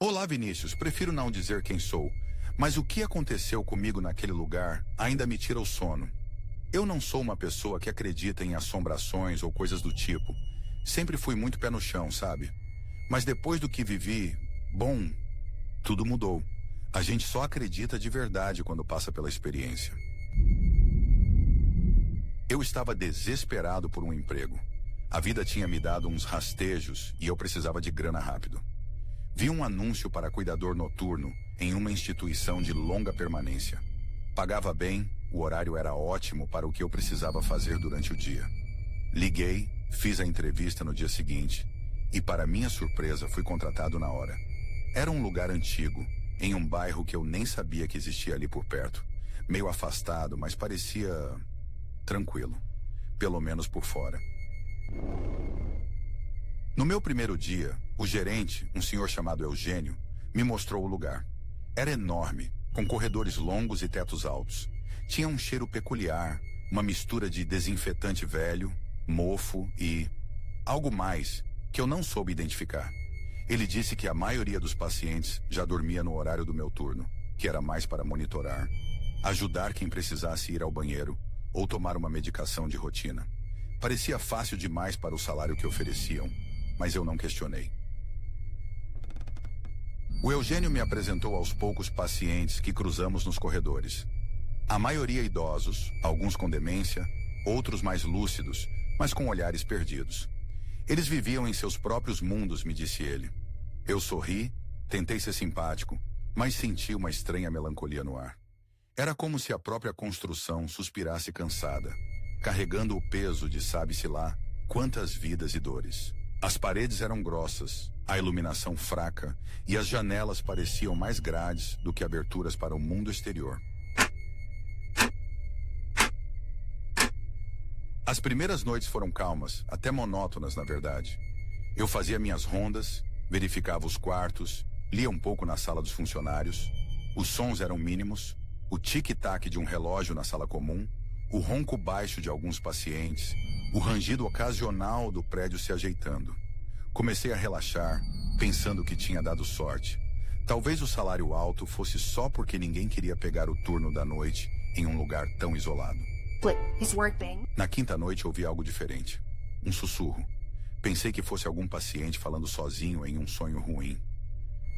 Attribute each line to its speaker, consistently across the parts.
Speaker 1: Olá, Vinícius. Prefiro não dizer quem sou, mas o que aconteceu comigo naquele lugar ainda me tira o sono. Eu não sou uma pessoa que acredita em assombrações ou coisas do tipo. Sempre fui muito pé no chão, sabe? Mas depois do que vivi, bom, tudo mudou. A gente só acredita de verdade quando passa pela experiência. Eu estava desesperado por um emprego. A vida tinha me dado uns rastejos e eu precisava de grana rápido. Vi um anúncio para cuidador noturno em uma instituição de longa permanência. Pagava bem, o horário era ótimo para o que eu precisava fazer durante o dia. Liguei, fiz a entrevista no dia seguinte e, para minha surpresa, fui contratado na hora. Era um lugar antigo, em um bairro que eu nem sabia que existia ali por perto. Meio afastado, mas parecia tranquilo, pelo menos por fora. No meu primeiro dia, o gerente, um senhor chamado Eugênio, me mostrou o lugar. Era enorme, com corredores longos e tetos altos. Tinha um cheiro peculiar, uma mistura de desinfetante velho, mofo e algo mais que eu não soube identificar. Ele disse que a maioria dos pacientes já dormia no horário do meu turno, que era mais para monitorar, ajudar quem precisasse ir ao banheiro ou tomar uma medicação de rotina. Parecia fácil demais para o salário que ofereciam, mas eu não questionei. O Eugênio me apresentou aos poucos pacientes que cruzamos nos corredores. A maioria idosos, alguns com demência, outros mais lúcidos, mas com olhares perdidos. Eles viviam em seus próprios mundos, me disse ele. Eu sorri, tentei ser simpático, mas senti uma estranha melancolia no ar. Era como se a própria construção suspirasse cansada, carregando o peso de sabe-se lá quantas vidas e dores. As paredes eram grossas, a iluminação fraca e as janelas pareciam mais grades do que aberturas para o mundo exterior. As primeiras noites foram calmas, até monótonas, na verdade. Eu fazia minhas rondas, verificava os quartos, lia um pouco na sala dos funcionários. Os sons eram mínimos, o tic-tac de um relógio na sala comum, o ronco baixo de alguns pacientes, o rangido ocasional do prédio se ajeitando. Comecei a relaxar, pensando que tinha dado sorte. Talvez o salário alto fosse só porque ninguém queria pegar o turno da noite em um lugar tão isolado. Na quinta noite ouvi algo diferente. Um sussurro. Pensei que fosse algum paciente falando sozinho em um sonho ruim.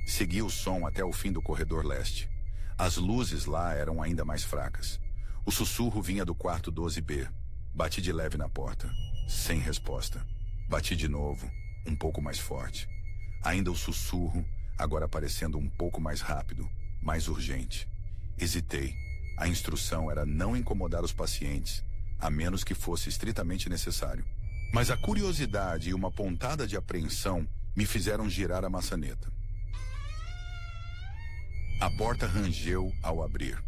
Speaker 1: Segui o som até o fim do corredor leste. As luzes lá eram ainda mais fracas. O sussurro vinha do quarto 12B. Bati de leve na porta. Sem resposta. Bati de novo, um pouco mais forte. Ainda o sussurro, agora parecendo um pouco mais rápido, mais urgente. Hesitei. A instrução era não incomodar os pacientes, a menos que fosse estritamente necessário. Mas a curiosidade e uma pontada de apreensão me fizeram girar a maçaneta. A porta rangeu ao abrir.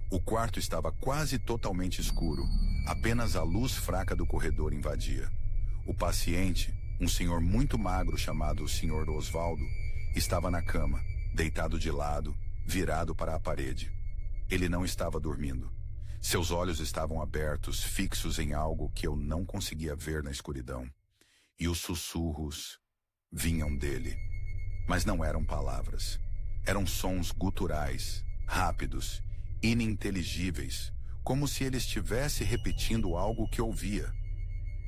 Speaker 1: O quarto estava quase totalmente escuro, apenas a luz fraca do corredor invadia. O paciente, um senhor muito magro chamado Sr. Osvaldo, estava na cama, deitado de lado, virado para a parede. Ele não estava dormindo. Seus olhos estavam abertos, fixos em algo que eu não conseguia ver na escuridão. E os sussurros vinham dele. Mas não eram palavras. Eram sons guturais, rápidos, ininteligíveis, como se ele estivesse repetindo algo que ouvia.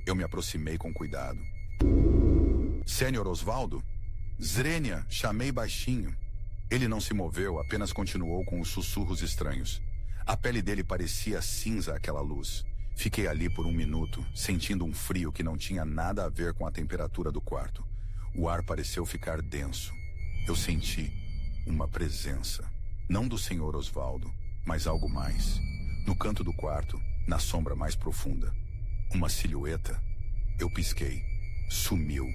Speaker 1: Eu me aproximei com cuidado. Sr. Osvaldo? Zrenia, chamei baixinho. Ele não se moveu, apenas continuou com os sussurros estranhos. A pele dele parecia cinza àquela luz. Fiquei ali por um minuto, sentindo um frio que não tinha nada a ver com a temperatura do quarto. O ar pareceu ficar denso. Eu senti uma presença. Não do Sr. Osvaldo, mas algo mais. No canto do quarto, na sombra mais profunda. Uma silhueta. Eu pisquei. Sumiu.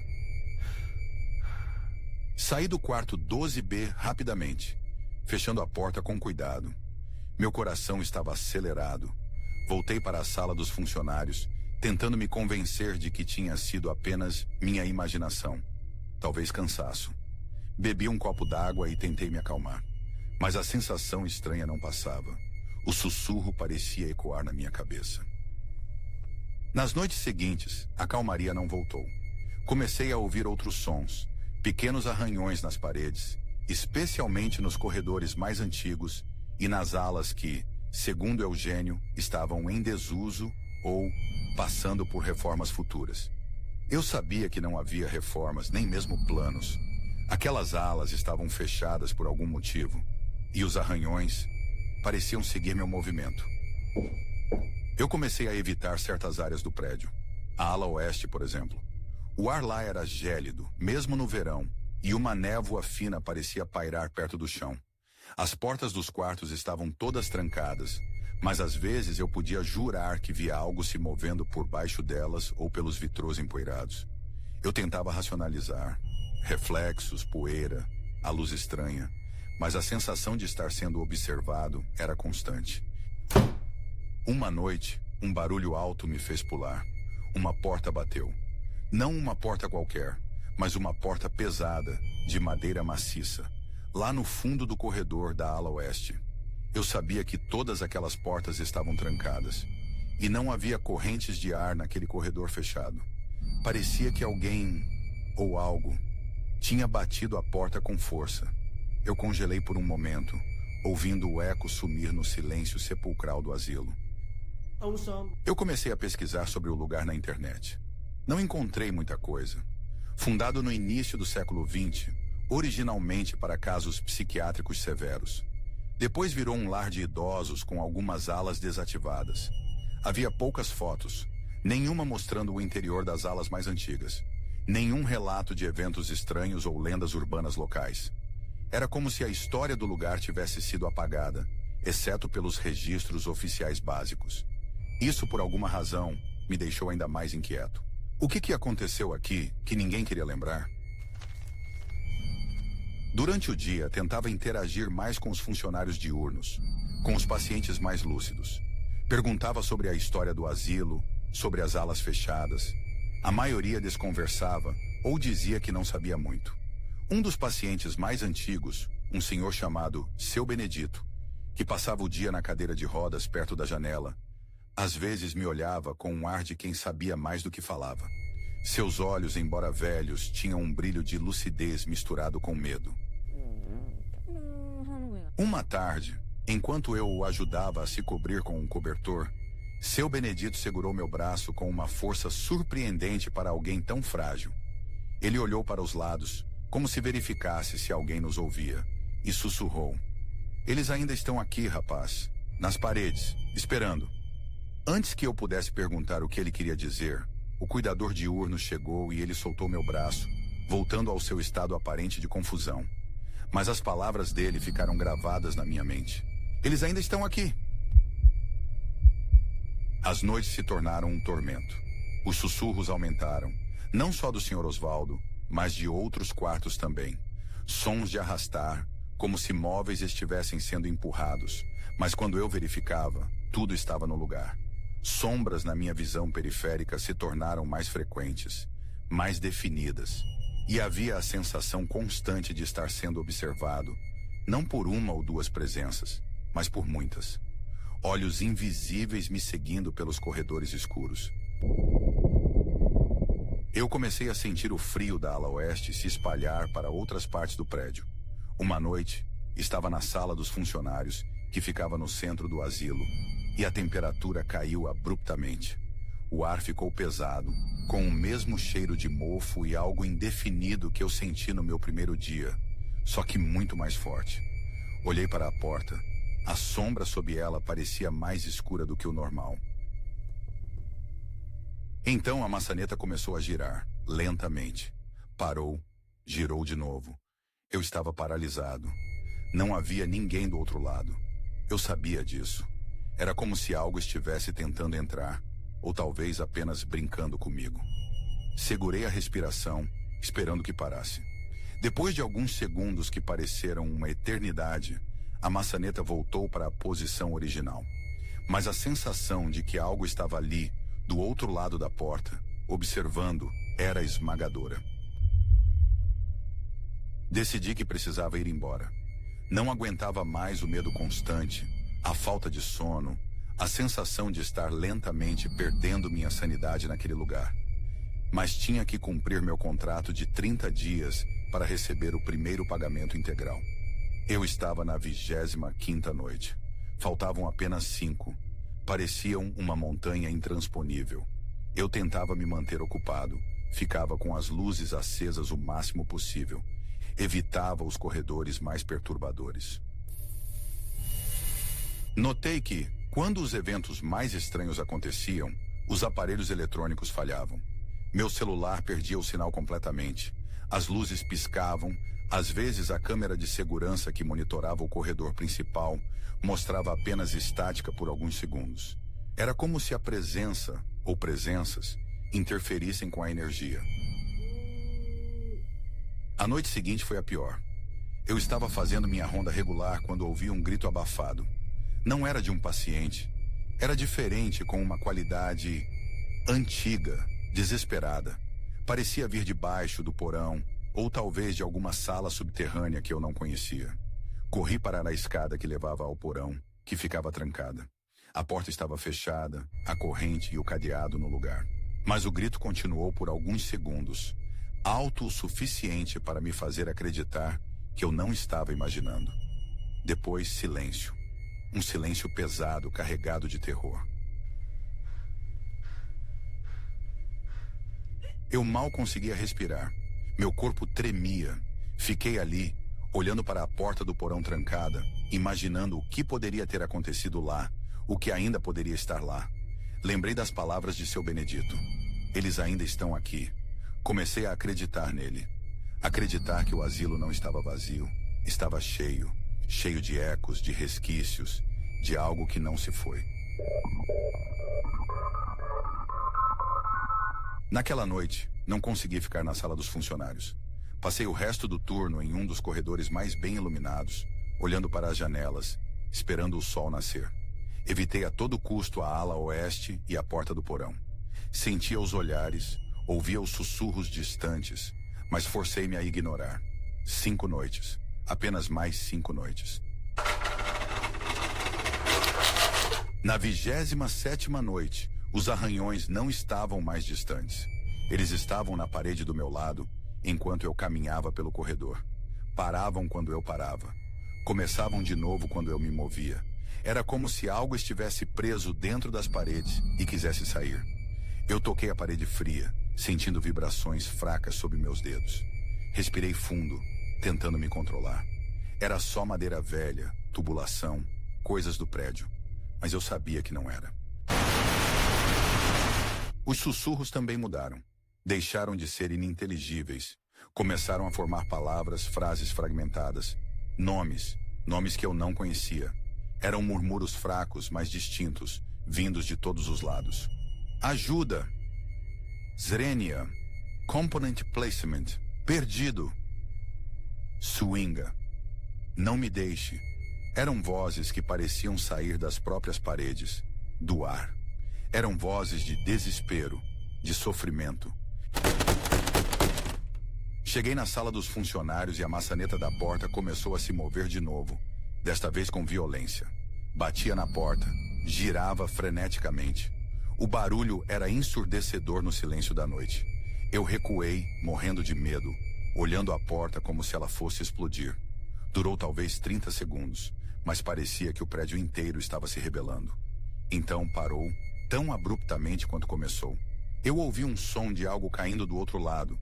Speaker 1: Saí do quarto 12B rapidamente, fechando a porta com cuidado. Meu coração estava acelerado. Voltei para a sala dos funcionários, tentando me convencer de que tinha sido apenas minha imaginação. Talvez cansaço. Bebi um copo d'água e tentei me acalmar. Mas a sensação estranha não passava. O sussurro parecia ecoar na minha cabeça. Nas noites seguintes, a calmaria não voltou. Comecei a ouvir outros sons, pequenos arranhões nas paredes, especialmente nos corredores mais antigos e nas alas que, segundo Eugênio, estavam em desuso ou passando por reformas futuras. Eu sabia que não havia reformas, nem mesmo planos. Aquelas alas estavam fechadas por algum motivo, e os arranhões pareciam seguir meu movimento. Eu comecei a evitar certas áreas do prédio. A ala oeste, por exemplo. O ar lá era gélido, mesmo no verão, e uma névoa fina parecia pairar perto do chão. As portas dos quartos estavam todas trancadas, mas às vezes eu podia jurar que via algo se movendo por baixo delas ou pelos vitrôs empoeirados. Eu tentava racionalizar. Reflexos, poeira, a luz estranha, mas a sensação de estar sendo observado era constante. Uma noite, um barulho alto me fez pular. Uma porta bateu. Não uma porta qualquer, mas uma porta pesada, de madeira maciça, lá no fundo do corredor da ala oeste. Eu sabia que todas aquelas portas estavam trancadas, e não havia correntes de ar naquele corredor fechado. Parecia que alguém, ou algo, tinha batido a porta com força. Eu congelei por um momento, ouvindo o eco sumir no silêncio sepulcral do asilo. Eu comecei a pesquisar sobre o lugar na internet. Não encontrei muita coisa. Fundado no início do século XX, originalmente para casos psiquiátricos severos. Depois virou um lar de idosos com algumas alas desativadas. Havia poucas fotos, nenhuma mostrando o interior das alas mais antigas. Nenhum relato de eventos estranhos ou lendas urbanas locais. Era como se a história do lugar tivesse sido apagada, exceto pelos registros oficiais básicos. Isso, por alguma razão, me deixou ainda mais inquieto. O que aconteceu aqui que ninguém queria lembrar? Durante o dia, tentava interagir mais com os funcionários diurnos, com os pacientes mais lúcidos. Perguntava sobre a história do asilo, sobre as alas fechadas. A maioria desconversava ou dizia que não sabia muito. Um dos pacientes mais antigos, um senhor chamado Seu Benedito, que passava o dia na cadeira de rodas perto da janela, às vezes me olhava com um ar de quem sabia mais do que falava. Seus olhos, embora velhos, tinham um brilho de lucidez misturado com medo. Uma tarde, enquanto eu o ajudava a se cobrir com um cobertor, Seu Benedito segurou meu braço com uma força surpreendente para alguém tão frágil. Ele olhou para os lados, como se verificasse se alguém nos ouvia, e sussurrou. Eles ainda estão aqui, rapaz, nas paredes, esperando. Antes que eu pudesse perguntar o que ele queria dizer, o cuidador diurno chegou e ele soltou meu braço, voltando ao seu estado aparente de confusão. Mas as palavras dele ficaram gravadas na minha mente. Eles ainda estão aqui. As noites se tornaram um tormento. Os sussurros aumentaram, não só do Sr. Osvaldo, mas de outros quartos também. Sons de arrastar, como se móveis estivessem sendo empurrados, mas quando eu verificava, tudo estava no lugar. Sombras na minha visão periférica se tornaram mais frequentes, mais definidas, e havia a sensação constante de estar sendo observado, não por uma ou duas presenças, mas por muitas. Olhos invisíveis me seguindo pelos corredores escuros. Eu comecei a sentir o frio da ala oeste se espalhar para outras partes do prédio. Uma noite, estava na sala dos funcionários, que ficava no centro do asilo, e a temperatura caiu abruptamente. O ar ficou pesado, com o mesmo cheiro de mofo e algo indefinido que eu senti no meu primeiro dia, só que muito mais forte. Olhei para a porta. A sombra sob ela parecia mais escura do que o normal. Então a maçaneta começou a girar, lentamente. Parou, girou de novo. Eu estava paralisado. Não havia ninguém do outro lado. Eu sabia disso. Era como se algo estivesse tentando entrar, ou talvez apenas brincando comigo. Segurei a respiração, esperando que parasse. Depois de alguns segundos que pareceram uma eternidade, a maçaneta voltou para a posição original. Mas a sensação de que algo estava ali, do outro lado da porta, observando, era esmagadora. Decidi que precisava ir embora. Não aguentava mais o medo constante, a falta de sono, a sensação de estar lentamente perdendo minha sanidade naquele lugar. Mas tinha que cumprir meu contrato de 30 dias para receber o primeiro pagamento integral. Eu estava na 25ª noite. Faltavam apenas 5. Pareciam uma montanha intransponível. Eu tentava me manter ocupado. Ficava com as luzes acesas o máximo possível. Evitava os corredores mais perturbadores. Notei que, quando os eventos mais estranhos aconteciam, os aparelhos eletrônicos falhavam. Meu celular perdia o sinal completamente. As luzes piscavam. Às vezes, a câmera de segurança que monitorava o corredor principal mostrava apenas estática por alguns segundos. Era como se a presença, ou presenças, interferissem com a energia. A noite seguinte foi a pior. Eu estava fazendo minha ronda regular quando ouvi um grito abafado. Não era de um paciente. Era diferente, com uma qualidade antiga, desesperada. Parecia vir de baixo do porão, ou talvez de alguma sala subterrânea que eu não conhecia. Corri para a escada que levava ao porão, que ficava trancada. A porta estava fechada, a corrente e o cadeado no lugar. Mas o grito continuou por alguns segundos, alto o suficiente para me fazer acreditar que eu não estava imaginando. Depois, silêncio. Um silêncio pesado, carregado de terror. Eu mal conseguia respirar. Meu corpo tremia. Fiquei ali, olhando para a porta do porão trancada, imaginando o que poderia ter acontecido lá, o que ainda poderia estar lá. Lembrei das palavras de seu Benedito. Eles ainda estão aqui. Comecei a acreditar nele. Acreditar que o asilo não estava vazio. Estava cheio. Cheio de ecos, de resquícios, de algo que não se foi. Naquela noite, não consegui ficar na sala dos funcionários. Passei o resto do turno em um dos corredores mais bem iluminados, olhando para as janelas, esperando o sol nascer. Evitei a todo custo a ala oeste e a porta do porão. Sentia os olhares, ouvia os sussurros distantes, mas forcei-me a ignorar. 5 noites. Apenas mais 5 noites. Na 27ª noite, os arranhões não estavam mais distantes. Eles estavam na parede do meu lado, enquanto eu caminhava pelo corredor. Paravam quando eu parava. Começavam de novo quando eu me movia. Era como se algo estivesse preso dentro das paredes e quisesse sair. Eu toquei a parede fria, sentindo vibrações fracas sob meus dedos. Respirei fundo, tentando me controlar. Era só madeira velha, tubulação, coisas do prédio. Mas eu sabia que não era. Os sussurros também mudaram. Deixaram de ser ininteligíveis. Começaram a formar palavras, frases fragmentadas. Nomes que eu não conhecia. Eram murmúrios fracos, mas distintos, vindos de todos os lados. Ajuda! Zrenia. Component placement. Perdido. Swinga. Não me deixe. Eram vozes que pareciam sair das próprias paredes, do ar. Eram vozes de desespero, de sofrimento. Cheguei na sala dos funcionários e a maçaneta da porta começou a se mover de novo, desta vez com violência. Batia na porta, girava freneticamente. O barulho era ensurdecedor no silêncio da noite. Eu recuei, morrendo de medo, olhando a porta como se ela fosse explodir. Durou talvez 30 segundos, mas parecia que o prédio inteiro estava se rebelando. Então parou, tão abruptamente quanto começou. Eu ouvi um som de algo caindo do outro lado,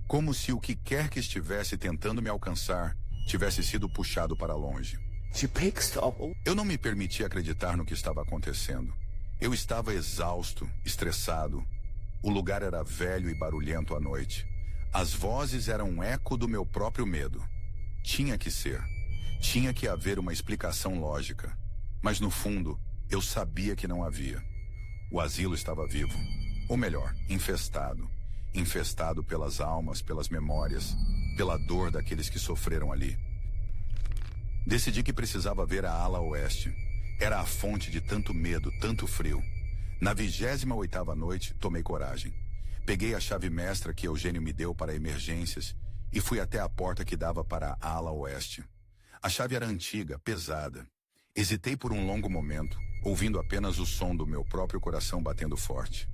Speaker 1: como se o que quer que estivesse tentando me alcançar tivesse sido puxado para longe. Eu não me permiti acreditar no que estava acontecendo. Eu estava exausto, estressado. O lugar era velho e barulhento à noite. As vozes eram um eco do meu próprio medo. Tinha que ser. Tinha que haver uma explicação lógica. Mas no fundo, eu sabia que não havia. O asilo estava vivo. Ou melhor, infestado. Infestado pelas almas, pelas memórias, pela dor daqueles que sofreram ali. Decidi que precisava ver a ala oeste. Era a fonte de tanto medo, tanto frio. Na 28ª noite, tomei coragem. Peguei a chave mestra que Eugênio me deu para emergências e fui até a porta que dava para a ala oeste. A chave era antiga, pesada. Hesitei por um longo momento, ouvindo apenas o som do meu próprio coração batendo forte.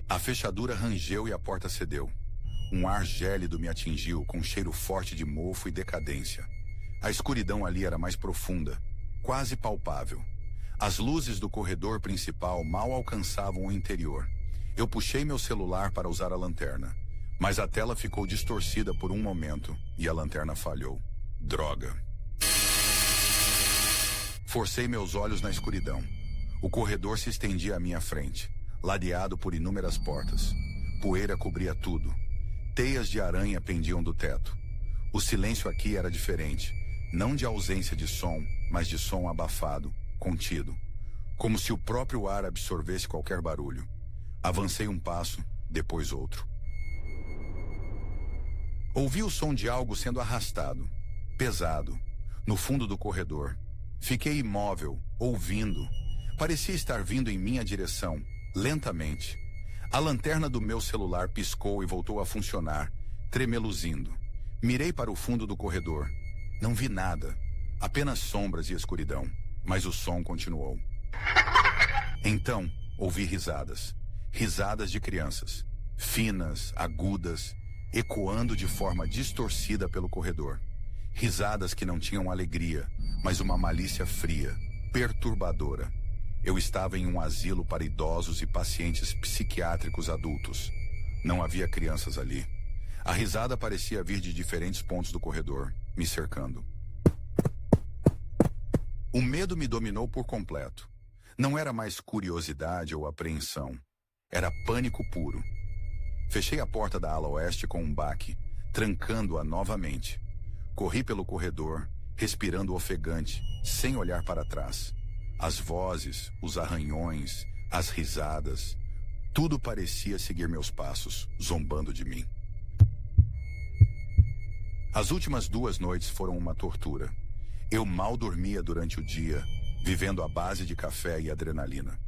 Speaker 1: A fechadura rangeu e a porta cedeu. um ar gélido me atingiu com um cheiro forte de mofo e decadência. A escuridão ali era mais profunda, quase palpável. As luzes do corredor principal mal alcançavam o interior. Eu puxei meu celular para usar a lanterna, mas a tela ficou distorcida por um momento e a lanterna falhou. Droga. Forcei meus olhos na escuridão. O corredor se estendia à minha frente, ladeado por inúmeras portas. Poeira cobria tudo. Teias de aranha pendiam do teto. O silêncio aqui era diferente, não de ausência de som, mas de som abafado, contido, como se o próprio ar absorvesse qualquer barulho. Avancei um passo, depois outro. Ouvi o som de algo sendo arrastado, pesado, no fundo do corredor. Fiquei imóvel, ouvindo. Parecia estar vindo em minha direção, lentamente. A lanterna do meu celular piscou e voltou a funcionar, tremeluzindo. Mirei para o fundo do corredor. Não vi nada, apenas sombras e escuridão, mas o som continuou. Então, ouvi risadas. Risadas de crianças, finas, agudas, ecoando de forma distorcida pelo corredor. Risadas que não tinham alegria, mas uma malícia fria, perturbadora. Eu estava em um asilo para idosos e pacientes psiquiátricos adultos. Não havia crianças ali. A risada parecia vir de diferentes pontos do corredor, me cercando. O medo me dominou por completo. Não era mais curiosidade ou apreensão. Era pânico puro. Fechei a porta da ala oeste com um baque, trancando-a novamente. Corri pelo corredor, respirando ofegante, sem olhar para trás. As vozes, os arranhões, as risadas, tudo parecia seguir meus passos, zombando de mim. As últimas 2 noites foram uma tortura. Eu mal dormia durante o dia, vivendo à base de café e adrenalina.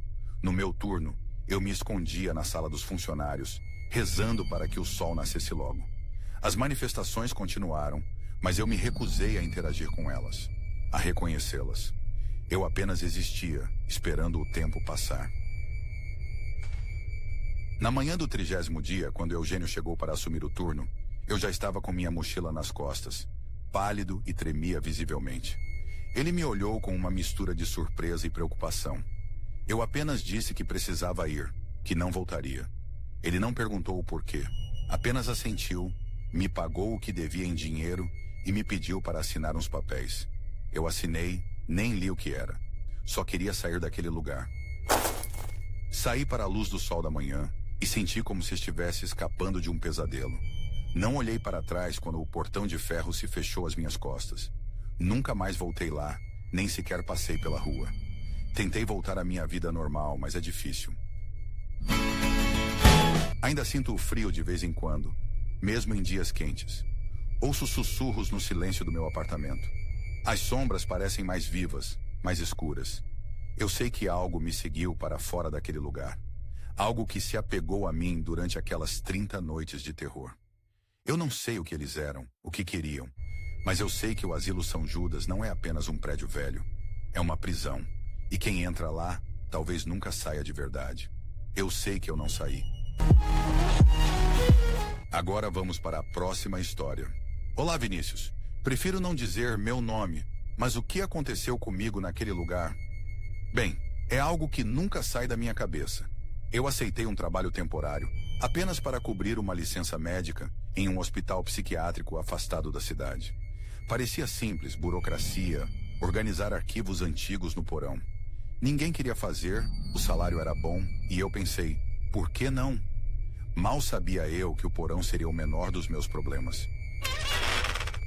Speaker 1: No meu turno, eu me escondia na sala dos funcionários, rezando para que o sol nascesse logo. As manifestações continuaram, mas eu me recusei a interagir com elas, a reconhecê-las. Eu apenas existia, esperando o tempo passar. Na manhã do 30º dia, quando Eugênio chegou para assumir o turno, eu já estava com minha mochila nas costas, pálido e tremia visivelmente. Ele me olhou com uma mistura de surpresa e preocupação. Eu apenas disse que precisava ir, que não voltaria. Ele não perguntou o porquê, apenas assentiu, me pagou o que devia em dinheiro e me pediu para assinar uns papéis. Eu assinei, nem li o que era. Só queria sair daquele lugar. Saí para a luz do sol da manhã e senti como se estivesse escapando de um pesadelo. Não olhei para trás quando o portão de ferro se fechou às minhas costas. Nunca mais voltei lá, nem sequer passei pela rua. Tentei voltar à minha vida normal, mas é difícil. Ainda sinto o frio de vez em quando, mesmo em dias quentes. Ouço sussurros no silêncio do meu apartamento. As sombras parecem mais vivas, mais escuras. Eu sei que algo me seguiu para fora daquele lugar. Algo que se apegou a mim durante aquelas 30 noites de terror. Eu não sei o que eles eram, o que queriam, mas eu sei que o Asilo São Judas não é apenas um prédio velho. É uma prisão. E quem entra lá, talvez nunca saia de verdade. Eu sei que eu não saí. Agora vamos para a próxima história. Olá, Vinícius. Prefiro não dizer meu nome, mas o que aconteceu comigo naquele lugar? Bem, é algo que nunca sai da minha cabeça. Eu aceitei um trabalho temporário, apenas para cobrir uma licença médica em um hospital psiquiátrico afastado da cidade. Parecia simples, burocracia, organizar arquivos antigos no porão. Ninguém queria fazer, o salário era bom, e eu pensei, por que não? Mal sabia eu que o porão seria o menor dos meus problemas.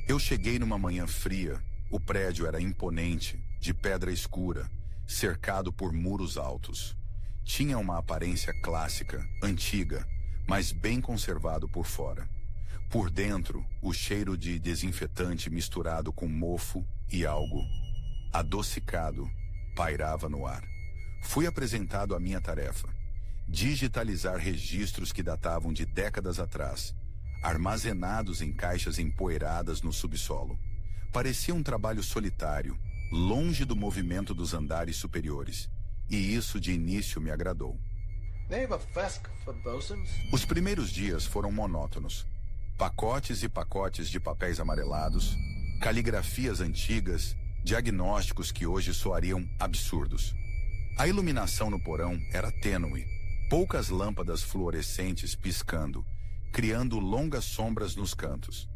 Speaker 1: Eu cheguei numa manhã fria, o prédio era imponente, de pedra escura, cercado por muros altos. Tinha uma aparência clássica, antiga, mas bem conservado por fora. Por dentro, o cheiro de desinfetante misturado com mofo e algo adocicado pairava no ar. Fui apresentado à minha tarefa: digitalizar registros que datavam de décadas atrás, armazenados em caixas empoeiradas no subsolo. Parecia um trabalho solitário, longe do movimento dos andares superiores, e isso de início me agradou. Os primeiros dias foram monótonos. Pacotes e pacotes de papéis amarelados, caligrafias antigas, diagnósticos que hoje soariam absurdos. A iluminação no porão era tênue, poucas lâmpadas fluorescentes piscando, criando longas sombras nos cantos.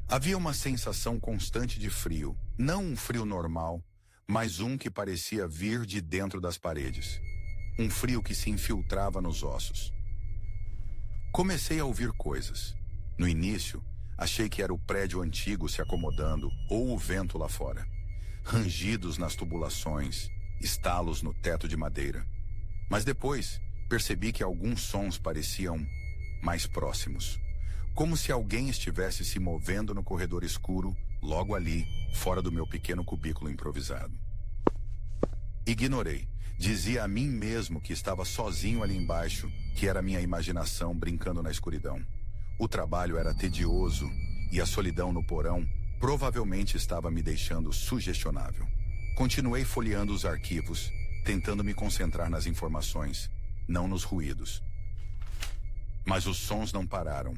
Speaker 1: Havia uma sensação constante de frio, não um frio normal, mas um que parecia vir de dentro das paredes. Um frio que se infiltrava nos ossos. Comecei a ouvir coisas. No início, achei que era o prédio antigo se acomodando ou o vento lá fora. Rangidos nas tubulações, estalos no teto de madeira. Mas depois, percebi que alguns sons pareciam mais próximos. Como se alguém estivesse se movendo no corredor escuro, logo ali, fora do meu pequeno cubículo improvisado. Ignorei. Dizia a mim mesmo que estava sozinho ali embaixo, que era minha imaginação brincando na escuridão. O trabalho era tedioso e a solidão no porão provavelmente estava me deixando sugestionável. Continuei folheando os arquivos, tentando me concentrar nas informações, não nos ruídos. Mas os sons não pararam.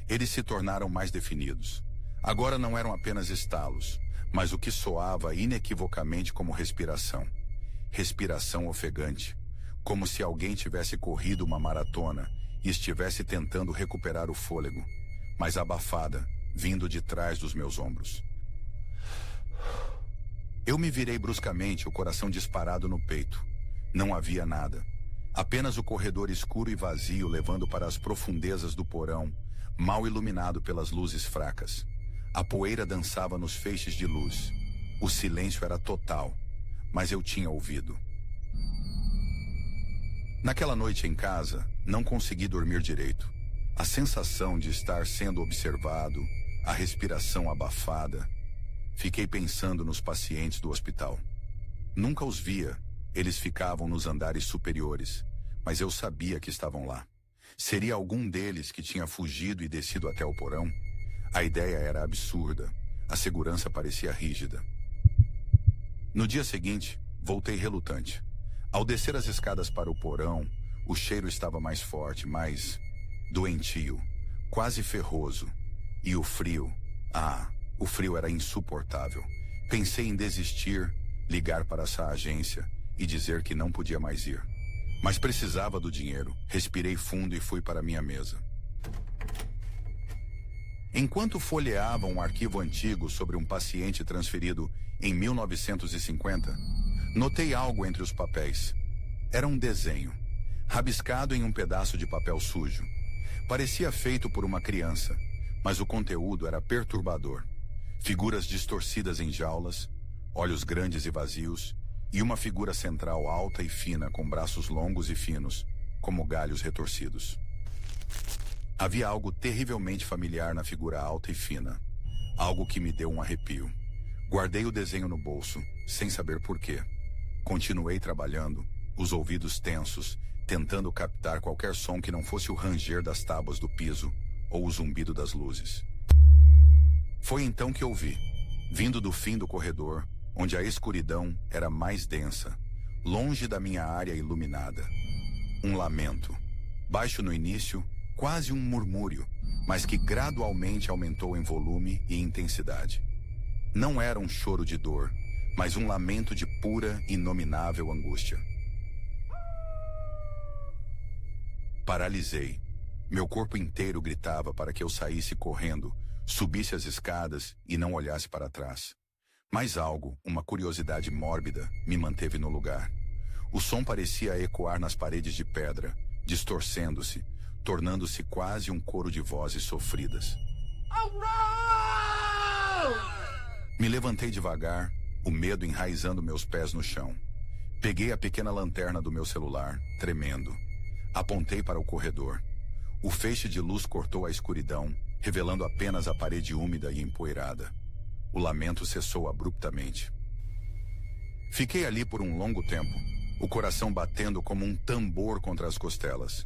Speaker 1: Eles se tornaram mais definidos. Agora não eram apenas estalos, mas o que soava inequivocamente como respiração. Respiração ofegante, como se alguém tivesse corrido uma maratona e estivesse tentando recuperar o fôlego, mas abafada, vindo de trás dos meus ombros. Eu me virei bruscamente, o coração disparado no peito. Não havia nada. Apenas o corredor escuro e vazio levando para as profundezas do porão, mal iluminado pelas luzes fracas. A poeira dançava nos feixes de luz. O silêncio era total, mas eu tinha ouvido. Naquela noite em casa, não consegui dormir direito. A sensação de estar sendo observado, a respiração abafada. Fiquei pensando nos pacientes do hospital. Nunca os via, eles ficavam nos andares superiores, mas eu sabia que estavam lá. Seria algum deles que tinha fugido e descido até o porão? A ideia era absurda, a segurança parecia rígida. No dia seguinte, voltei relutante. Ao descer as escadas para o porão, o cheiro estava mais forte, mais doentio, quase ferroso. E o frio, o frio era insuportável. Pensei em desistir, ligar para essa agência e dizer que não podia mais ir. Mas precisava do dinheiro. Respirei fundo e fui para minha mesa. Enquanto folheava um arquivo antigo sobre um paciente transferido em 1950, notei algo entre os papéis. Era um desenho, rabiscado em um pedaço de papel sujo. Parecia feito por uma criança, mas o conteúdo era perturbador. Figuras distorcidas em jaulas, olhos grandes e vazios, e uma figura central alta e fina com braços longos e finos, como galhos retorcidos. Havia algo terrivelmente familiar na figura alta e fina, algo que me deu um arrepio. Guardei o desenho no bolso, sem saber por quê. Continuei trabalhando, os ouvidos tensos, tentando captar qualquer som que não fosse o ranger das tábuas do piso ou o zumbido das luzes. Foi então que ouvi, vindo do fim do corredor, onde a escuridão era mais densa, longe da minha área iluminada. Um lamento, baixo no início, quase um murmúrio, mas que gradualmente aumentou em volume e intensidade. Não era um choro de dor, mas um lamento de pura, inominável angústia. Paralisei. Meu corpo inteiro gritava para que eu saísse correndo, subisse as escadas e não olhasse para trás. Mas algo, uma curiosidade mórbida, me manteve no lugar. O som parecia ecoar nas paredes de pedra, distorcendo-se, tornando-se quase um coro de vozes sofridas. Me levantei devagar, o medo enraizando meus pés no chão. Peguei a pequena lanterna do meu celular, tremendo. Apontei para o corredor. O feixe de luz cortou a escuridão, revelando apenas a parede úmida e empoeirada. O lamento cessou abruptamente. Fiquei ali por um longo tempo, o coração batendo como um tambor contra as costelas.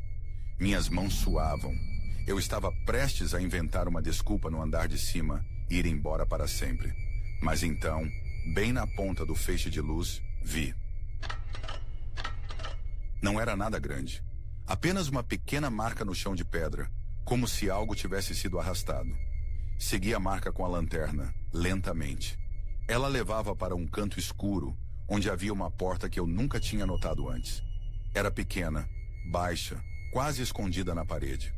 Speaker 1: Minhas mãos suavam. Eu estava prestes a inventar uma desculpa no andar de cima e ir embora para sempre. Mas então, bem na ponta do feixe de luz, vi. Não era nada grande. Apenas uma pequena marca no chão de pedra, como se algo tivesse sido arrastado. Segui a marca com a lanterna, lentamente. Ela levava para um canto escuro, onde havia uma porta que eu nunca tinha notado antes. Era pequena, baixa, quase escondida na parede.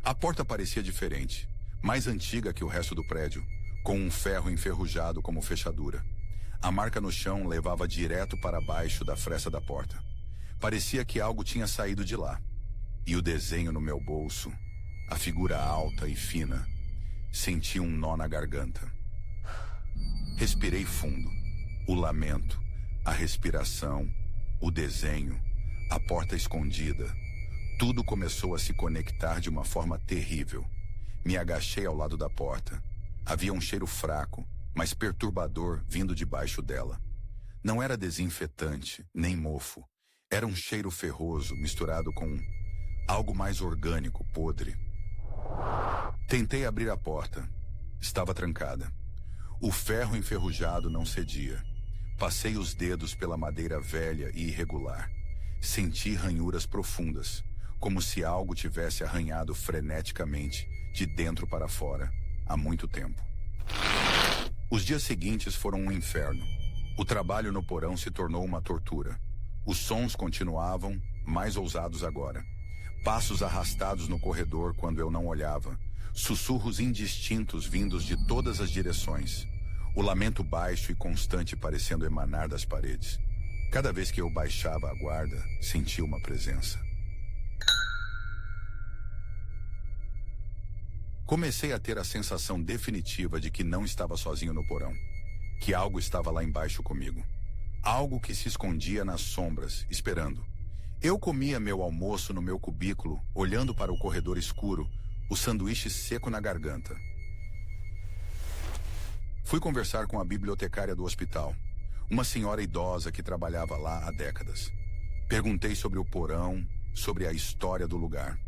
Speaker 1: A porta parecia diferente, mais antiga que o resto do prédio, com um ferro enferrujado como fechadura. A marca no chão levava direto para baixo da fresta da porta. Parecia que algo tinha saído de lá. E o desenho no meu bolso, a figura alta e fina, senti um nó na garganta. Respirei fundo. O lamento, a respiração, o desenho, a porta escondida. Tudo começou a se conectar de uma forma terrível. Me agachei ao lado da porta. Havia um cheiro fraco, mas perturbador vindo debaixo dela. Não era desinfetante, nem mofo. Era um cheiro ferroso misturado com algo mais orgânico, podre. Tentei abrir a porta. Estava trancada. O ferro enferrujado não cedia. Passei os dedos pela madeira velha e irregular. Senti ranhuras profundas, como se algo tivesse arranhado freneticamente de dentro para fora, há muito tempo. Os dias seguintes foram um inferno. O trabalho no porão se tornou uma tortura. Os sons continuavam, mais ousados agora. Passos arrastados no corredor quando eu não olhava. Sussurros indistintos vindos de todas as direções. O lamento baixo e constante parecendo emanar das paredes. Cada vez que eu baixava a guarda, sentia uma presença. Comecei a ter a sensação definitiva de que não estava sozinho no porão. Que algo estava lá embaixo comigo. Algo que se escondia nas sombras, esperando. Eu comia meu almoço no meu cubículo, olhando para o corredor escuro, o sanduíche seco na garganta. Fui conversar com a bibliotecária do hospital, uma senhora idosa que trabalhava lá há décadas. Perguntei sobre o porão, sobre a história do lugar.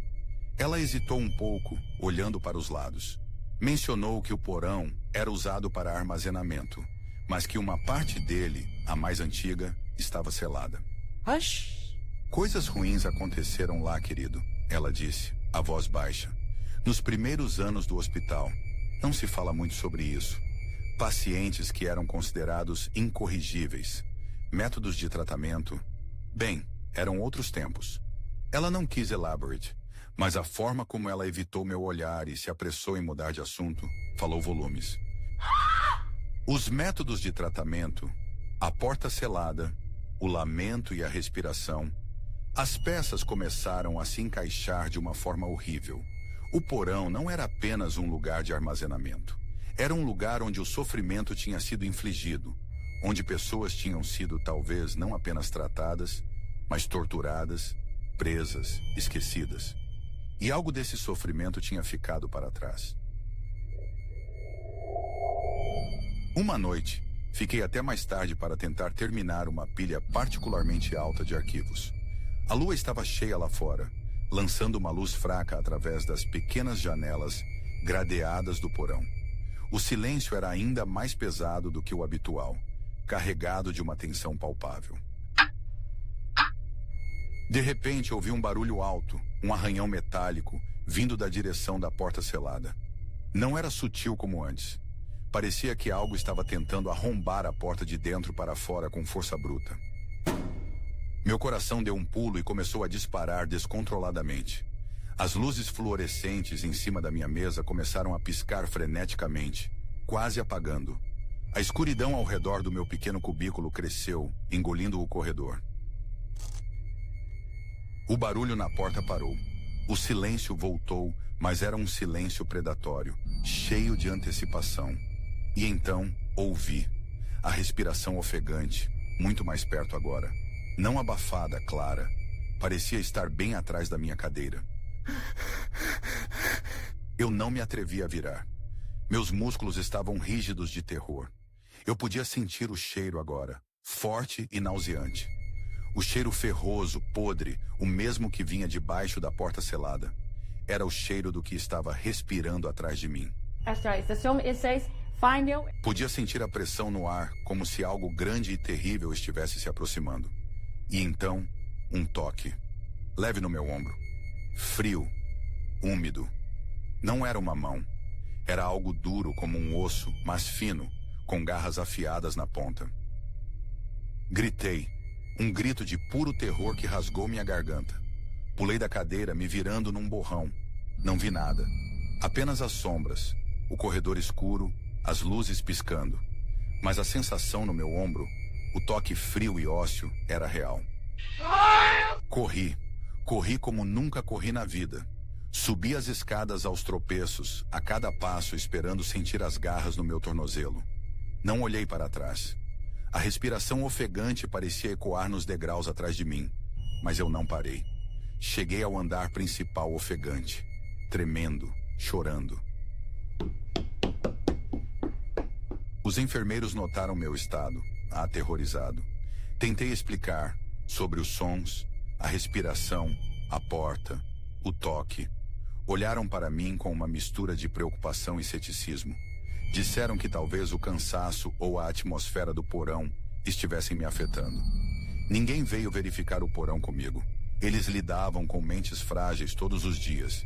Speaker 1: Ela hesitou um pouco, olhando para os lados. Mencionou que o porão era usado para armazenamento, mas que uma parte dele, a mais antiga, estava selada.
Speaker 2: Hush!
Speaker 1: Coisas ruins aconteceram lá, querido, ela disse, a voz baixa. Nos primeiros anos do hospital, não se fala muito sobre isso. Pacientes que eram considerados incorrigíveis. Métodos de tratamento. Bem, eram outros tempos. Ela não quis elaborate, mas a forma como ela evitou meu olhar e se apressou em mudar de assunto, falou volumes. Os métodos de tratamento, a porta selada, o lamento e a respiração, as peças começaram a se encaixar de uma forma horrível. O porão não era apenas um lugar de armazenamento. Era um lugar onde o sofrimento tinha sido infligido, onde pessoas tinham sido talvez não apenas tratadas, mas torturadas, presas, esquecidas. E algo desse sofrimento tinha ficado para trás. Uma noite, fiquei até mais tarde para tentar terminar uma pilha particularmente alta de arquivos. A lua estava cheia lá fora, lançando uma luz fraca através das pequenas janelas gradeadas do porão. O silêncio era ainda mais pesado do que o habitual, carregado de uma tensão palpável. De repente, ouvi um barulho alto, um arranhão metálico, vindo da direção da porta selada. Não era sutil como antes. Parecia que algo estava tentando arrombar a porta de dentro para fora com força bruta. Meu coração deu um pulo e começou a disparar descontroladamente. As luzes fluorescentes em cima da minha mesa começaram a piscar freneticamente, quase apagando. A escuridão ao redor do meu pequeno cubículo cresceu, engolindo o corredor. O barulho na porta parou. O silêncio voltou, mas era um silêncio predatório, cheio de antecipação. E então, ouvi. A respiração ofegante, muito mais perto agora. Não abafada, clara. Parecia estar bem atrás da minha cadeira. Eu não me atrevi a virar. Meus músculos estavam rígidos de terror. Eu podia sentir o cheiro agora, forte e nauseante. O cheiro ferroso, podre, o mesmo que vinha debaixo da porta selada. Era o cheiro do que estava respirando atrás de mim. Podia sentir a pressão no ar, como se algo grande e terrível estivesse se aproximando. E então, um toque. Leve no meu ombro. frio, úmido. Não era uma mão. Era algo duro como um osso, mas fino, com garras afiadas na ponta. Gritei, um grito de puro terror que rasgou minha garganta. Pulei da cadeira, me virando num borrão. Não vi nada. Apenas as sombras, o corredor escuro, as luzes piscando. Mas a sensação no meu ombro, o toque frio e ósseo, era real. Corri. Corri como nunca corri na vida. Subi as escadas aos tropeços, a cada passo esperando sentir as garras no meu tornozelo. Não olhei para trás. A respiração ofegante parecia ecoar nos degraus atrás de mim, mas eu não parei. Cheguei ao andar principal ofegante, tremendo, chorando. Os enfermeiros notaram meu estado, aterrorizado. Tentei explicar sobre os sons, a respiração, a porta, o toque. Olharam para mim com uma mistura de preocupação e ceticismo. Disseram que talvez o cansaço ou a atmosfera do porão estivessem me afetando. Ninguém veio verificar o porão comigo. Eles lidavam com mentes frágeis todos os dias.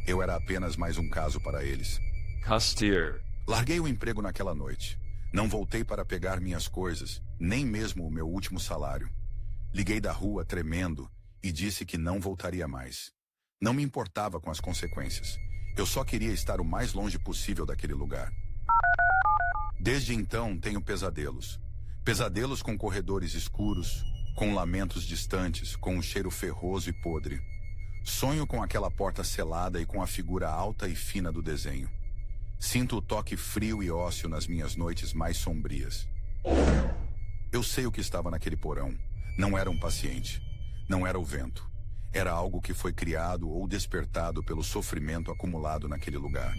Speaker 1: Eu era apenas mais um caso para eles.
Speaker 2: Castir.
Speaker 1: Larguei o emprego naquela noite. Não voltei para pegar minhas coisas, nem mesmo o meu último salário. Liguei da rua tremendo e disse que não voltaria mais. Não me importava com as consequências. Eu só queria estar o mais longe possível daquele lugar. Desde então, tenho pesadelos. Pesadelos com corredores escuros, com lamentos distantes, com um cheiro ferroso e podre. Sonho com aquela porta selada e com a figura alta e fina do desenho. Sinto o toque frio e ósseo nas minhas noites mais sombrias. Eu sei o que estava naquele porão. Não era um paciente. Não era o vento. Era algo que foi criado ou despertado pelo sofrimento acumulado naquele lugar.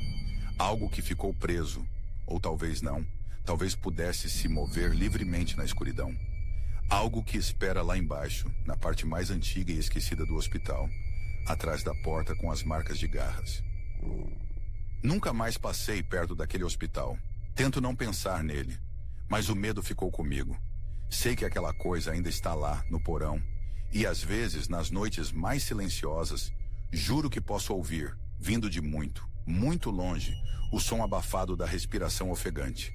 Speaker 1: Algo que ficou preso, ou talvez não, talvez pudesse se mover livremente na escuridão. Algo que espera lá embaixo, na parte mais antiga e esquecida do hospital, atrás da porta com as marcas de garras. Nunca mais passei perto daquele hospital. Tento não pensar nele, mas o medo ficou comigo. Sei que aquela coisa ainda está lá, no porão, e às vezes, nas noites mais silenciosas, juro que posso ouvir, vindo de muito, muito longe, o som abafado da respiração ofegante.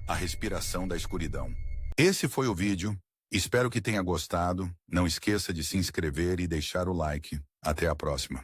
Speaker 1: A respiração da escuridão. Esse foi o vídeo. Espero que tenha gostado. Não esqueça de se inscrever e deixar o like. Até a próxima.